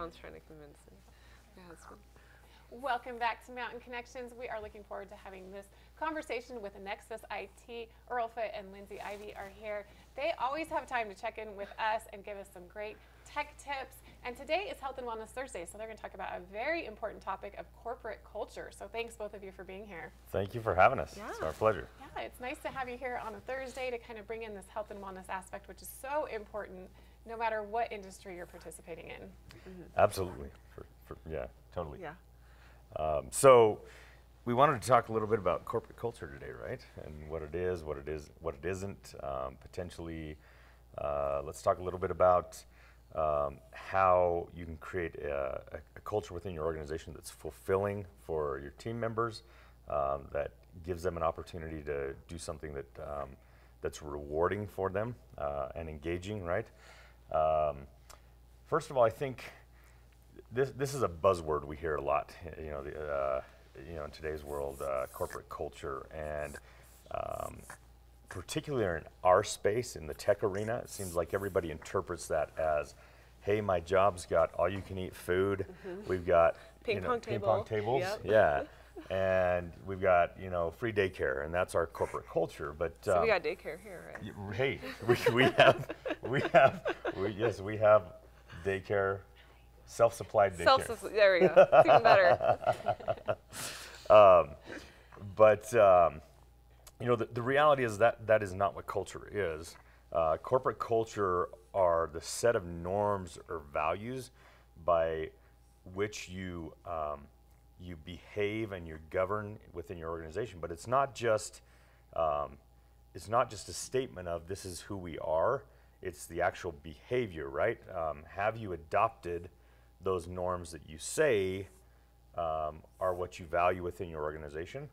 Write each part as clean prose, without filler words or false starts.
John's trying to convince my husband. Welcome back to Mountain Connections. We are looking forward to having this conversation with Nexus IT. Earl, Foote, and Lindsey, Ivie are here. They always have time to check in with us and give us some great tech tips. And today is Health and Wellness Thursday, so they're going to talk about a very important topic of corporate culture. So thanks both of you for being here. Thank you for having us. Yeah. It's our pleasure. Yeah, it's nice to have you here on a Thursday to kind of bring in this health and wellness aspect, which is so important no matter what industry you're participating in. Mm-hmm. Absolutely. Yeah, totally. Yeah. So we wanted to talk a little bit about corporate culture today, right? And what it is, what it isn't. Potentially, let's talk a little bit about how you can create a culture within your organization that's fulfilling for your team members, that gives them an opportunity to do something that that's rewarding for them and engaging, right? First of all, I think this is a buzzword we hear a lot, in today's world, corporate culture, and particularly in our space, in the tech arena, it seems like everybody interprets that as, hey, my job's got all-you-can-eat food. Mm-hmm. We've got ping pong tables, yep. yeah, and we've got free daycare, and that's our corporate culture. But so we got daycare here, right? Hey, we have daycare. Self-supplied daycare. There we go. It's even better. The reality is that is not what culture is. Corporate culture are the set of norms or values by which you behave and you govern within your organization. But it's not just a statement of this is who we are. It's the actual behavior, right? Have you adopted those norms that you say are what you value within your organization?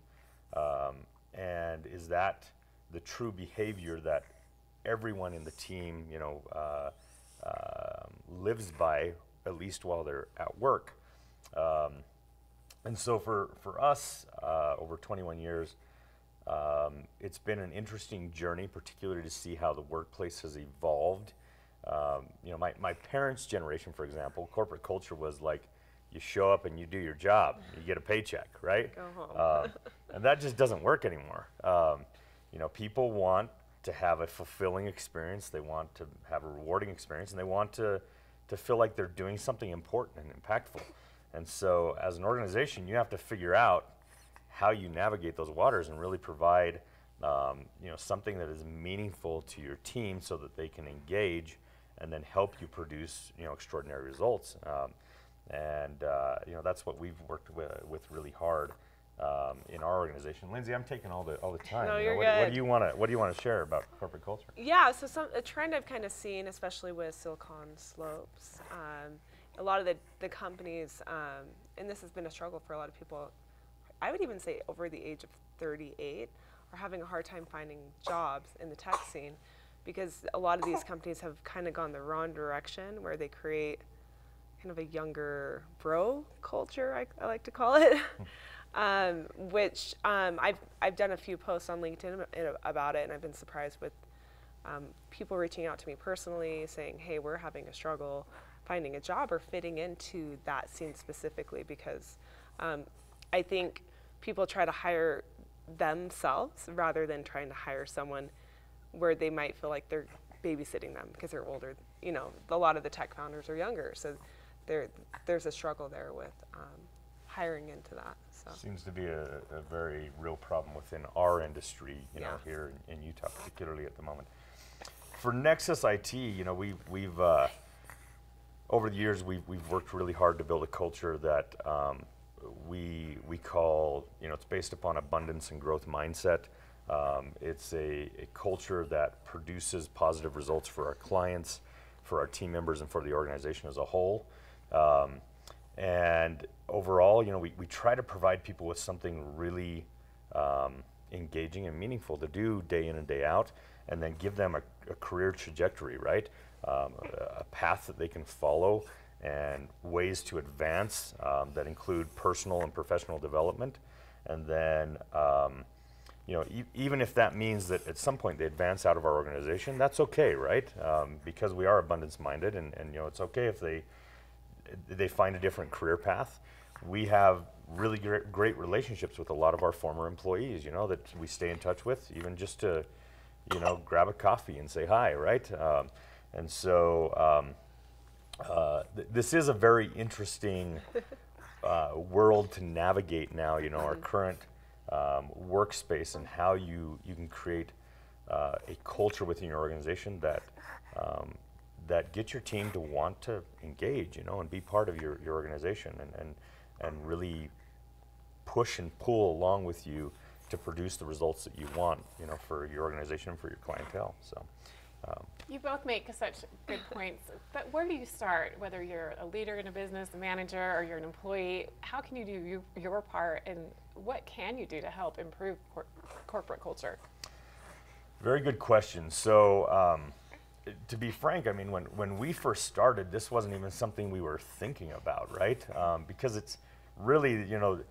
And is that the true behavior that everyone in the team, lives by, at least while they're at work? And so for us, over 21 years, it's been an interesting journey, particularly to see how the workplace has evolved. My parents' generation, for example, corporate culture was like, you show up and you do your job, you get a paycheck, right? Go home. And that just doesn't work anymore. People want to have a fulfilling experience, they want to have a rewarding experience, and they want to feel like they're doing something important and impactful. And so as an organization, you have to figure out how you navigate those waters and really provide something that is meaningful to your team so that they can engage and then help you produce extraordinary results. That's what we've worked with really hard in our organization. Lindsey, I'm taking all the time. No, you're what good. do you want to share about corporate culture? Yeah, so a trend I've kind of seen, especially with Silicon Slopes, a lot of the companies, and this has been a struggle for a lot of people, I would even say over the age of 38, are having a hard time finding jobs in the tech scene, because a lot of these companies have kind of gone the wrong direction, where they create kind of a younger bro culture, I like to call it, which I've done a few posts on LinkedIn about it, and I've been surprised with people reaching out to me personally saying, hey, we're having a struggle finding a job or fitting into that scene specifically, because I think people try to hire themselves rather than trying to hire someone where they might feel like they're babysitting them because they're older. A lot of the tech founders are younger, so there's a struggle there with hiring into that. So seems to be a very real problem within our industry, here in Utah, particularly at the moment. For Nexus IT, we've over the years we've worked really hard to build a culture that we call, it's based upon abundance and growth mindset. It's a culture that produces positive results for our clients, for our team members, and for the organization as a whole. And overall, we try to provide people with something really engaging and meaningful to do day in and day out, and then give them a career trajectory, right? A path that they can follow, and ways to advance that include personal and professional development. And then, even if that means that at some point they advance out of our organization, that's okay, right? Because we are abundance-minded, and it's okay if they they find a different career path. We have really great relationships with a lot of our former employees, you know, that we stay in touch with, even just to, you know, grab a coffee and say hi, right? And so this is a very interesting world to navigate now, you know, our current workspace and how you can create a culture within your organization that that gets your team to want to engage, you know, and be part of your organization and really push and pull along with you to produce the results that you want, you know, for your organization and for your clientele. So. You both make such good points, but where do you start? Whether you're a leader in a business, a manager, or you're an employee, how can you do your part, and what can you do to help improve corporate culture? Very good question. So, to be frank, I mean, when we first started, this wasn't even something we were thinking about, right? Because it's really, you know,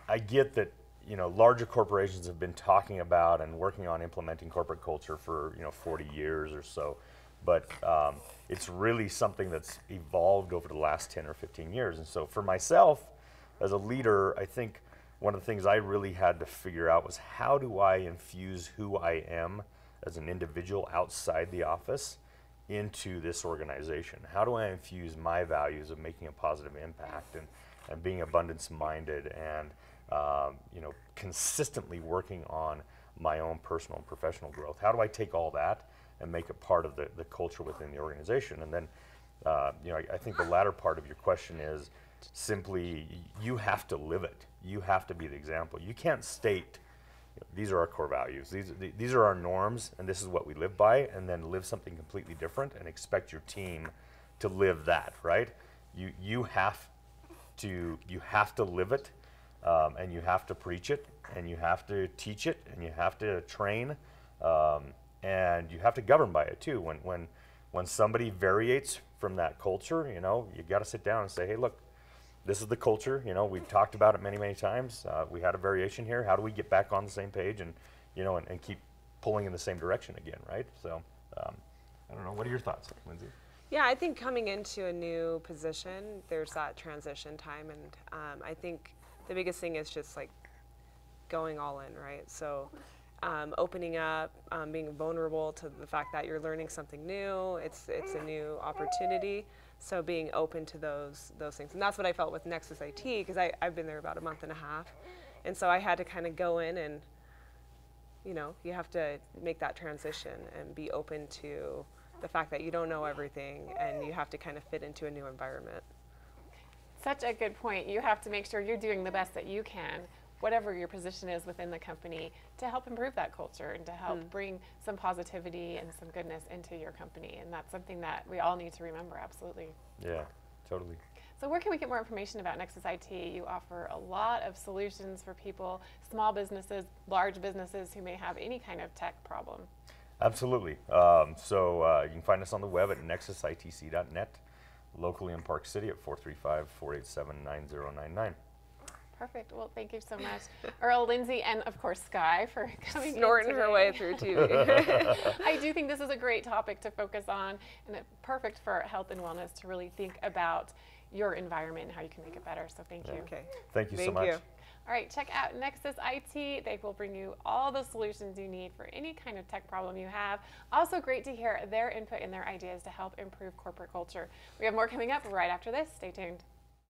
I get that, you know, larger corporations have been talking about and working on implementing corporate culture for, you know, 40 years or so, but it's really something that's evolved over the last 10 or 15 years. And so for myself, as a leader, I think one of the things I really had to figure out was, how do I infuse who I am as an individual outside the office into this organization? How do I infuse my values of making a positive impact and being abundance-minded and you know, consistently working on my own personal and professional growth? How do I take all that and make it part of the culture within the organization? And then, you know, I think the latter part of your question is simply, you have to live it. You have to be the example. You can't state, you know, these are our core values, these are our norms, and this is what we live by, and then live something completely different and expect your team to live that, right? You have to live it. And you have to preach it, and you have to teach it, and you have to train, and you have to govern by it too. When somebody variates from that culture, you know, you got to sit down and say, hey, look, this is the culture. You know, we've talked about it many times. We had a variation here. How do we get back on the same page and, you know, and keep pulling in the same direction again, right? So, I don't know. What are your thoughts, Lindsey? Yeah, I think coming into a new position, there's that transition time, and I think the biggest thing is just like going all in, right? So opening up, being vulnerable to the fact that you're learning something new. It's a new opportunity. So being open to those things. And that's what I felt with Nexus IT, because I've been there about a month and a half. And so I had to kind of go in and, you know, you have to make that transition and be open to the fact that you don't know everything, and you have to kind of fit into a new environment. Such a good point. You have to make sure you're doing the best that you can, whatever your position is within the company, to help improve that culture and to help bring some positivity and some goodness into your company. And that's something that we all need to remember, absolutely. Yeah, totally. So where can we get more information about Nexus IT? You offer a lot of solutions for people, small businesses, large businesses who may have any kind of tech problem. Absolutely. So you can find us on the web at nexusitc.net. Locally in Park City at 435-487-9099. Perfect. Well, thank you so much, Earl, Lindsey, and of course Sky for coming Snorting in her way through TV. I do think this is a great topic to focus on, and perfect for health and wellness to really think about your environment and how you can make it better. So thank you. Okay. Thank you so much. All right, check out Nexus IT. They will bring you all the solutions you need for any kind of tech problem you have. Also great to hear their input and their ideas to help improve corporate culture. We have more coming up right after this. Stay tuned.